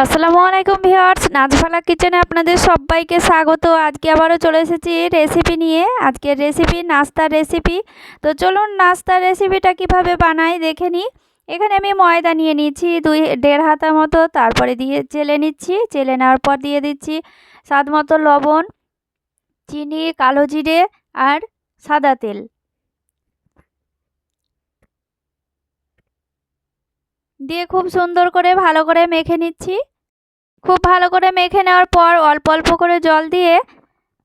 আসসালামু আলাইকুম ভিউয়ার্স, নাজফালা কিচেনে আপনাদের সবাইকে স্বাগত। আজকে আবারও চলে এসেছি রেসিপি নিয়ে। আজকের রেসিপি নাস্তার রেসিপি। তো চলুন নাস্তার রেসিপিটা কিভাবে বানাই দেখে নিই। এখানে আমি ময়দা নিয়ে নিচ্ছি 2-1.5 হাতা মতো, তারপরে দিয়ে চেলে নিচ্ছি। চেলে নেওয়ার পর দিয়ে দিচ্ছি স্বাদ মতো লবণ, চিনি, কালো জিরে আর সাদা তেল দিয়ে খুব সুন্দর করে ভালো করে মেখে নিচ্ছি। খুব ভালো করে মেখে নেওয়ার পর অল্প অল্প করে জল দিয়ে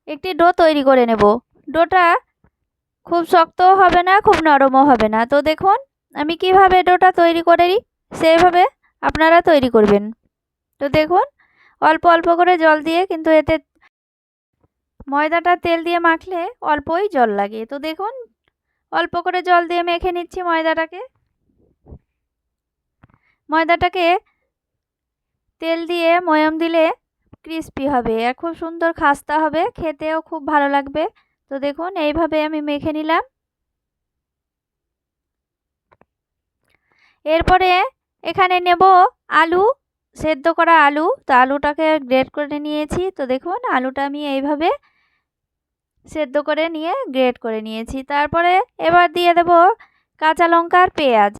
একটি ডো তৈরি করে নেব। ডোটা খুব শক্তও হবে না, খুব নরমও হবে না। তো দেখুন আমি কিভাবে ডোটা তৈরি করি, সেইভাবে আপনারা তৈরি করবেন। তো দেখুন অল্প অল্প করে জল দিয়ে, কিন্তু এতে ময়দাটা তেল দিয়ে মাখলে অল্পই জল লাগে। তো দেখুন অল্প করে জল দিয়ে মেখে নিচ্ছি ময়দাটাকে তেল দিয়ে ময়াম দিলে ক্রিস্পি হবে আর খুব সুন্দর খাস্তা হবে, খেতেও খুব ভালো লাগবে। তো দেখুন এইভাবে আমি মেখে নিলাম। এরপরে এখানে নেব আলু, সেদ্ধ করা আলু। তো আলুটাকে গ্রেট করে নিয়েছি। তো দেখুন আলুটা আমি এইভাবে সেদ্ধ করে নিয়ে গ্রেট করে নিয়েছি। তারপরে এবার দিয়ে দেব কাঁচা লঙ্কা আর পেঁয়াজ,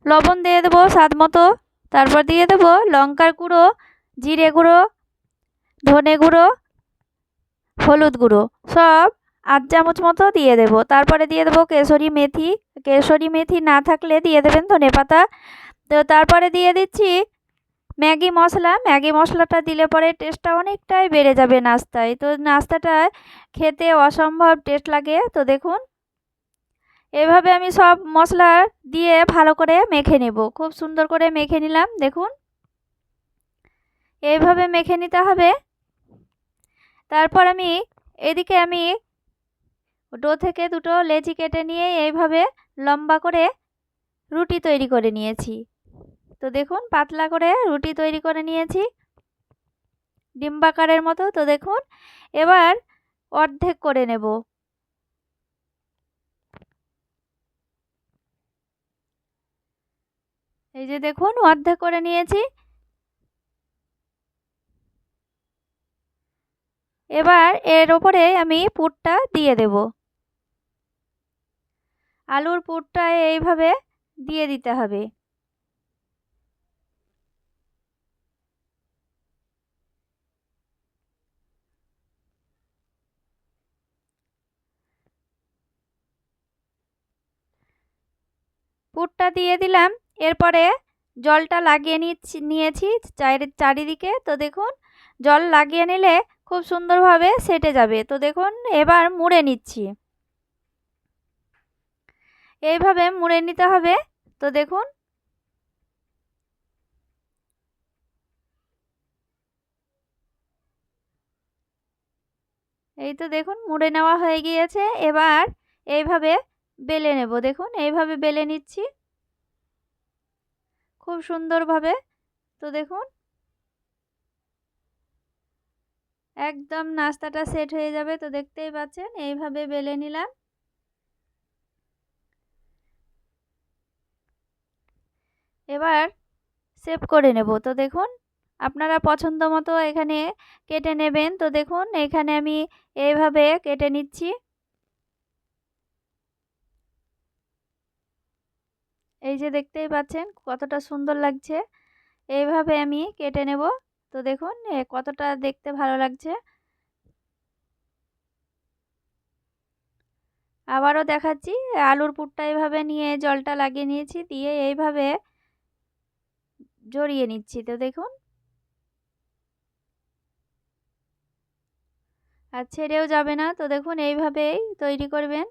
লবণ দিয়ে দেবো স্বাদ মতো। তারপর দিয়ে দেব লঙ্কার গুঁড়ো, জিরে গুঁড়ো, ধনে গুঁড়ো, হলুদ গুঁড়ো, সব 8 চামচ মতো দিয়ে দেব। তারপরে দিয়ে দেবো কেশরি মেথি। কেশরি মেথি না থাকলে দিয়ে দেবেন ধনেপাতা। তো তারপরে দিয়ে দিচ্ছি ম্যাগি মশলা। ম্যাগি মশলাটা দিলে পরে টেস্টটা অনেকটাই বেড়ে যাবে নাস্তায়। তো নাস্তাটা খেতে অসম্ভব টেস্ট লাগে। তো দেখুন এভাবে আমি সব মশলা দিয়ে ভালো করে মেখে নেব। খুব সুন্দর করে মেখে নিলাম। দেখুন এইভাবে মেখে নিতে হবে। তারপর এদিকে আমি ডো থেকে দুটো লেচি কেটে নিয়ে এইভাবে লম্বা করে রুটি তৈরি করে নিয়েছি। তো দেখুন পাতলা করে রুটি তৈরি করে নিয়েছি ডিম্বাকারের মতো। তো দেখুন এবার অর্ধেক করে নেব। এই যে দেখুন অর্ধেক করে নিয়েছি। এবার এর ওপরে আমি পুরটা দিয়ে দেব। আলুর পুরটা এইভাবে দিয়ে দিতে হবে। পুরটা দিয়ে দিলাম। এরপরে জলটা লাগিয়ে নিয়েছি চারিদিকে। তো দেখুন জল লাগিয়ে নিলে খুব সুন্দরভাবে সেটে যাবে। তো দেখুন এবার মুড়ে নিচ্ছি। এইভাবে মুড়ে নিতে হবে। তো দেখুন এই তো দেখুন মুড়ে নেওয়া হয়ে গিয়েছে। এবার এইভাবে বেলে নেব। দেখুন এইভাবে বেলে নিচ্ছি খুব সুন্দরভাবে। তো দেখুন একদম নাস্তাটা সেট হয়ে যাবে। তো দেখতেই পাচ্ছেন এইভাবে বেলে নিলাম। এবার সেভ করে নেব। তো দেখুন আপনারা পছন্দ মতো এখানে কেটে নেবেন। তো দেখুন এখানে আমি এইভাবে কেটে নিচ্ছি। এই যে দেখতেই পাচ্ছেন কতটা সুন্দর লাগছে। এইভাবে আমি কেটে নেব। তো দেখুন কতটা দেখতে ভালো লাগছে। আবারও দেখাচ্ছি। আলুর পুরটা এইভাবে নিয়ে জলটা লাগিয়ে নিয়েছি, দিয়ে এইভাবে জড়িয়ে নিচ্ছি। তো দেখুন আর ছেড়েও যাবে না। তো দেখুন এইভাবেই তৈরি করবেন।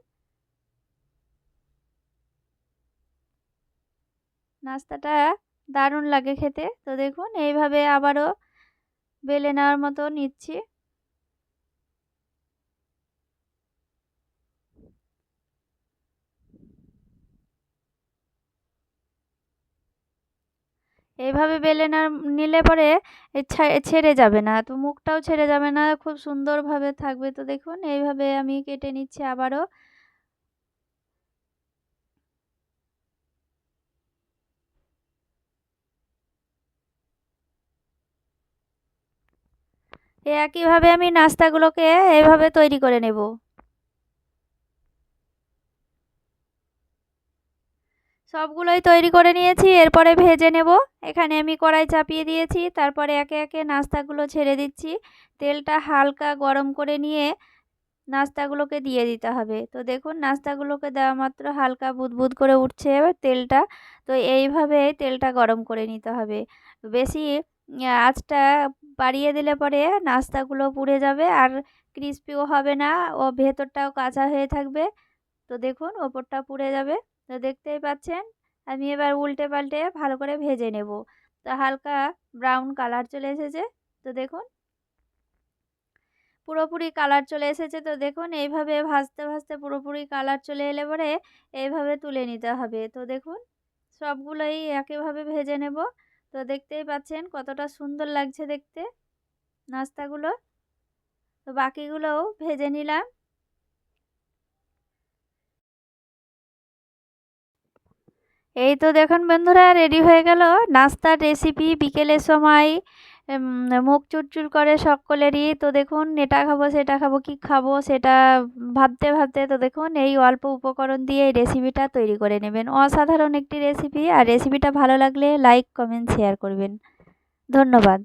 নাস্তাটা দারুণ লাগে খেতে। তো দেখুন এইভাবে আবারও বেলে নেওয়ার মতো নিচ্ছি। এইভাবে বেলে নিলে পরে ছেড়ে যাবে না, তো মুখটাও ছেড়ে যাবে না, খুব সুন্দরভাবে থাকবে। তো দেখুন এইভাবে আমি কেটে নিচ্ছি আবারও। একইভাবে আমি নাস্তাগুলোকে এইভাবে তৈরি করে নেব। সবগুলোই তৈরি করে নিয়েছি, এরপরে ভেজে নেব। এখানে আমি কড়াই চাপিয়ে দিয়েছি, তারপরে একে একে নাস্তাগুলো ছেড়ে দিচ্ছি। তেলটা হালকা গরম করে নিয়ে নাস্তাগুলোকে দিয়ে দিতে হবে। তো দেখুন নাস্তাগুলোকে দেওয়া মাত্র হালকা বুদবুদ করে উঠছে তেলটা। তো এইভাবে তেলটা গরম করে নিতে হবে। বেশি আঁচটা বাড়িয়ে দিলে পরে নাস্তাগুলো পুড়ে যাবে আর ক্রিস্পিও হবে না, ও ভেতরটাও কাঁচা হয়ে থাকবে। তো দেখুন ওপরটা পুড়ে যাবে। তো দেখতেই পাচ্ছেন আমি এবার উল্টে পাল্টে ভালো করে ভেজে নেব। তো হালকা ব্রাউন কালার চলে এসেছে। তো দেখুন পুরোপুরি কালার চলে এসেছে। তো দেখুন এইভাবে ভাজতে ভাজতে পুরোপুরি কালার চলে এলে পরে এইভাবে তুলে নিতে হবে। তো দেখুন সবগুলোই একইভাবে ভেজে নেব। তো দেখতেই পাচ্ছেন কতটা সুন্দর লাগছে দেখতে নাস্তাগুলো। তো বাকিগুলোও ভেজে নিলাম। এই তো দেখুন বন্ধুরা রেডি হয়ে গেল নাস্তার রেসিপি বিকেলের সময় মুখ চুরচুর করে সকলেরই। তো দেখুন এটা খাবো সেটা খাবো কি খাবো সেটা ভাবতে ভাবতে তো দেখুন এই অল্প উপকরণ দিয়ে এই রেসিপিটা তৈরি করে নেবেন। অসাধারণ একটি রেসিপি, আর রেসিপিটা ভালো লাগলে লাইক কমেন্ট শেয়ার করবেন। ধন্যবাদ।